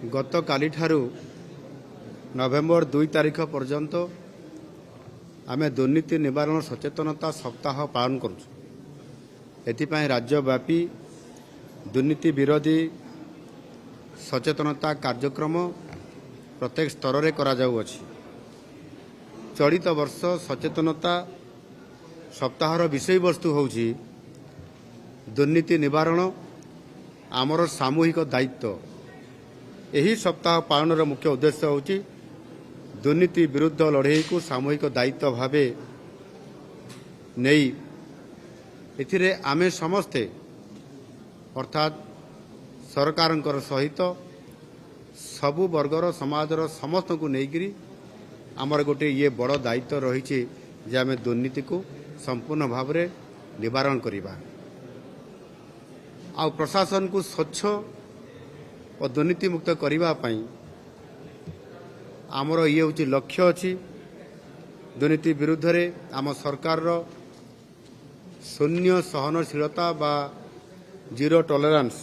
गत काली ठारू नवेम्बर 2 तारिख पर्यंत आम दुर्नीति निवारण सचेतनता सप्ताह पालन करूँ। राज्यव्यापी दुर्नीति विरोधी सचेतनता कार्यक्रम प्रत्येक स्तर में करा जाउअछि। चलित वर्ष सचेतनता सप्ताहर विषय वस्तु होउछि दुर्नीति निवारण आमर सामूहिक दायित्व। यही सप्ताह पालनर मुख्य उद्देश्य होउछि दुर्नीति विरुद्ध लड़ाई को सामूहिक दायित्व भावे नहीं एथिरे आमे समस्ते अर्थात सरकार सहित सबु वर्गर समाजर समस्त को लेकिरी आमर गोटे ये बड़ दायित्व रही जे आमे दुर्नीति को संपूर्ण भाव में निवारण करिबा आ प्रशासन को स्वच्छ और दुर्नीति मुक्त करिबा पई आमर ये हूँ लक्ष्य अच्छी। दुर्नीति विरुद्ध रे आम सरकार शून्य सहनशीलता बा जीरो टॉलरेंस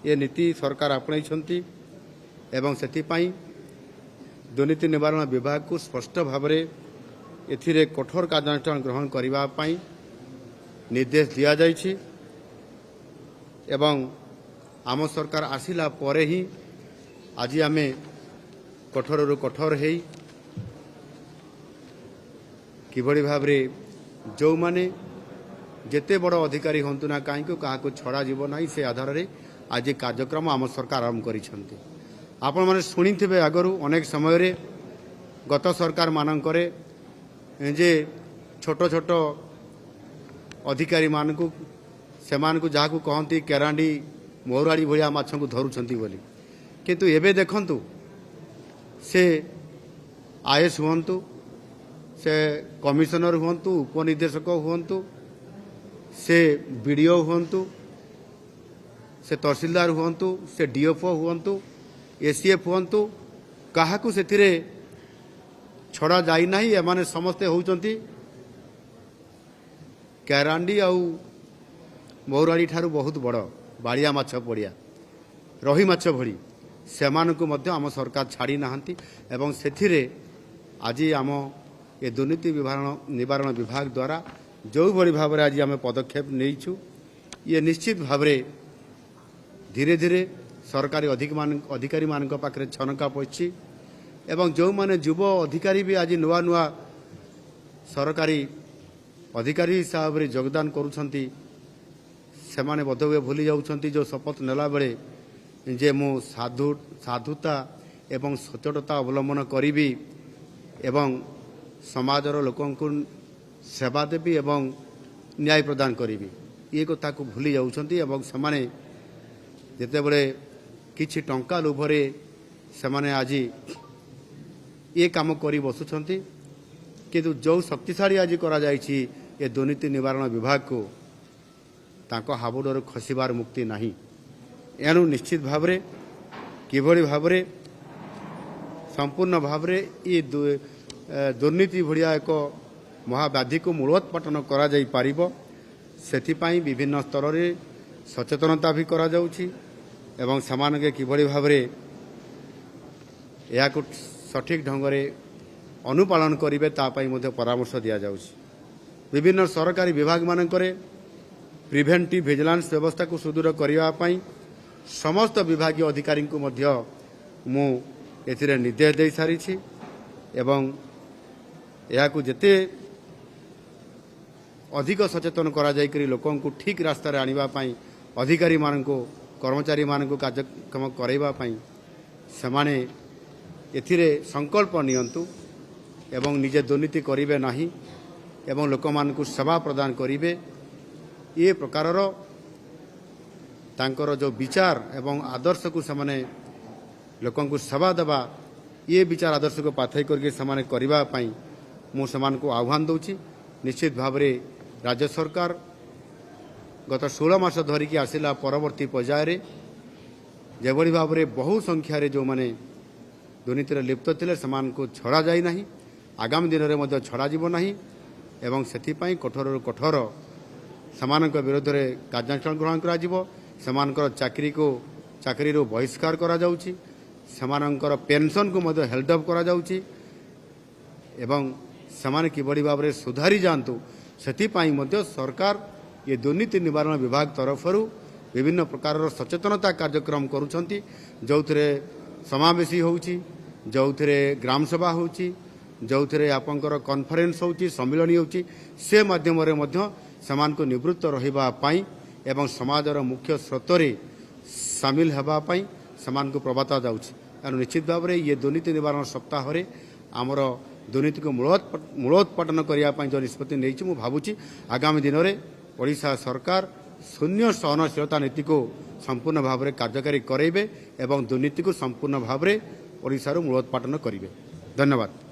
ये नीति सरकार आपणाई एवं सेथिपाई दुर्नीति निवारण विभाग को स्पष्ट भाव में एथिरे कठोर कार्यानुष्ठान ग्रहण करिबा पई निर्देश दिया जाइछि एवं आम सरकार आसिला परे ही आज आमे कठोर रु कठोर है किभली भाव रे जो माने जेते बड़ अधिकारी हंतु ना कहीं क्या छड़ा जीव ना से आधार रे आज कार्यक्रम आम सरकार आरंभ करिसेंती। आपण माने शुणिथिबे आगरु अनेक समय रे गत सरकार मानकरे जे छोट छोट अधिकारी मानकु सेमानकु जाहाकु कहंती केरांडी मौराड़ी भलिया माछंकु धरुछंती बोली किंतु एबे देखंतु से आईएएस हुंतु से कमिशनर हुंतु उपनिर्देशक हुंतु से बीडीओ हुंतु से तहसीलदार हुंतु से डीएफओ हुंतु एसीएफ हुंतु काहाकु सेथिरे छड़ा जाई नाही। एमाने समस्ते होउचंती केरांडी आउ मौराड़ी ठारू बहुत बड़ बाड़िया माछ पड़िया रही माछ भड़ी सेमानकु मध्य आम सरकार छाड़ी नाहंती एवं सेथिरे आज आम ये दुर्नीति निवारण विभाग द्वारा जो भली भाव आज आम पदक्षेप नहींचु ये निश्चित भाव धीरे धीरे सरकारी अधिकारी मान पाखे छनका पड़ी एवं जो माने युव अधिकारी भी आज नुआ नुआ सरकारी अधिकारी हिसाब से योगदान करुछंती सेमाने बोधहुए भूली जाउछंती जो शपथ नेला बेले जे मु साधुता एवं सचोटता अवलंबन करी एवं समाजर लोकों सेवा देवी एवं न्याय प्रदान करी ये कथा को भूली जाउछंती एवं सेमाने जेतेबेले किछि टंका लोभरे सेमाने आज ये काम करी बसुछंती किंतु जो शक्तिशाली आज करा जायछि ये दुर्नीति निवारण विभाग को तांको हाबुडर खसिबार मुक्ति नहीं। एणु निश्चित भाव में किभली भाव में संपूर्ण भाव में ये दुर्नीति भलिया एक महाव्याधि को मूलोत्पाटन करा जाई पारिबो सेथिपाई विभिन्न स्तर में सचेतनता भी करा जाउछि एवं समानके किभली भाव में या सठिक ढंग से अनुपालन करिवे तापाई मध्ये परामर्श दिया जाउछि। विभिन्न सरकारी विभाग मानकरे प्रिभेंटिव विजिलेंस व्यवस्था को सुदृढ़ करिवा पई समस्त विभागीय अधिकारी को मध्य मु एथिरे निर्देश दे सारी एवं या जेते अधिक सचेतन करा जाय करी लोकों को ठीक रास्ता रे आनिबा पई अधिकारी मान को कर्मचारी मान को कार्यक्रम करैबा पई समाने एथिरे संकल्प नियंतु एवं निजे दुर्नीति करिवे नाही एवं लोक मान को सेवा प्रदान करिवे ये प्रकारर तांकर जो विचार एवं आदर्श को समाने लोकों को सेवा देवा ये विचार आदर्श को पाथई करके समाने करिबा पई मु समान को आह्वान दउछि। निश्चित भाव में राज्य सरकार गत 16 मास धरिकी आसिला परवर्ती पर्याय जेभली भाव में बहु संख्यार जो माने दुर्नीति लिप्त थिले समान को छड़ा जाई नाही आगामी दिन में मध्य छड़ा जीव नाही एवं सेथिपाई कठोर कठोर सेमानक विरोध में कार्यानुष्ठान ग्रहण करा चाकरी को बहिष्कार करा जाउछि ସେମାନଙ୍କର ପେନ୍ସନ୍କୁ ମଧ୍ୟ ହେଲ୍ଡ ଅପ୍ କରାଯାଉଛି ଏବଂ ସେମାନେ କିଭଳି ଭାବରେ ସୁଧାରି ଯାଆନ୍ତୁ ସେଥିପାଇଁ ମଧ୍ୟ ସରକାର ଏ ଦୁର୍ନୀତି ନିବାରଣ ବିଭାଗ ତରଫରୁ ବିଭିନ୍ନ ପ୍ରକାରର ସଚେତନତା କାର୍ଯ୍ୟକ୍ରମ କରୁଛନ୍ତି, ଯେଉଁଥିରେ ସମାବେଶୀ ହେଉଛି, ଯେଉଁଥିରେ ଗ୍ରାମସଭା ହେଉଛି, ଯେଉଁଥିରେ ଆପଣଙ୍କର କନଫରେନ୍ସ ହେଉଛି, ସମ୍ମିଳନୀ ହେଉଛି, ସେ ମାଧ୍ୟମରେ ମଧ୍ୟ ସେମାନଙ୍କୁ ନିବୃତ୍ତ ରହିବା ପାଇଁ ଏବଂ ସମାଜର ମୁଖ୍ୟ ସ୍ରୋତରେ ସାମିଲ ହେବା ପାଇଁ ସେମାନଙ୍କୁ ପ୍ରବର୍ତ୍ତା ଯାଉଛି। ତେଣୁ ନିଶ୍ଚିତ ଭାବରେ ଇଏ ଦୁର୍ନୀତି ନିବାରଣ ସପ୍ତାହରେ ଆମର ଦୁର୍ନୀତିକୁ ମୂଳୋତ୍ପାଟନ କରିବା ପାଇଁ ଯେଉଁ ନିଷ୍ପତ୍ତି ନେଇଛି, ମୁଁ ଭାବୁଛି ଆଗାମୀ ଦିନରେ ଓଡ଼ିଶା ସରକାର ଶୂନ୍ୟ ସହନଶୀଳତା ନୀତିକୁ ସମ୍ପୂର୍ଣ୍ଣ ଭାବରେ କାର୍ଯ୍ୟକାରୀ କରାଇବେ ଏବଂ ଦୁର୍ନୀତିକୁ ସମ୍ପୂର୍ଣ୍ଣ ଭାବରେ ଓଡ଼ିଶାରୁ ମୂଳୋତ୍ପାଟନ କରିବେ। ଧନ୍ୟବାଦ।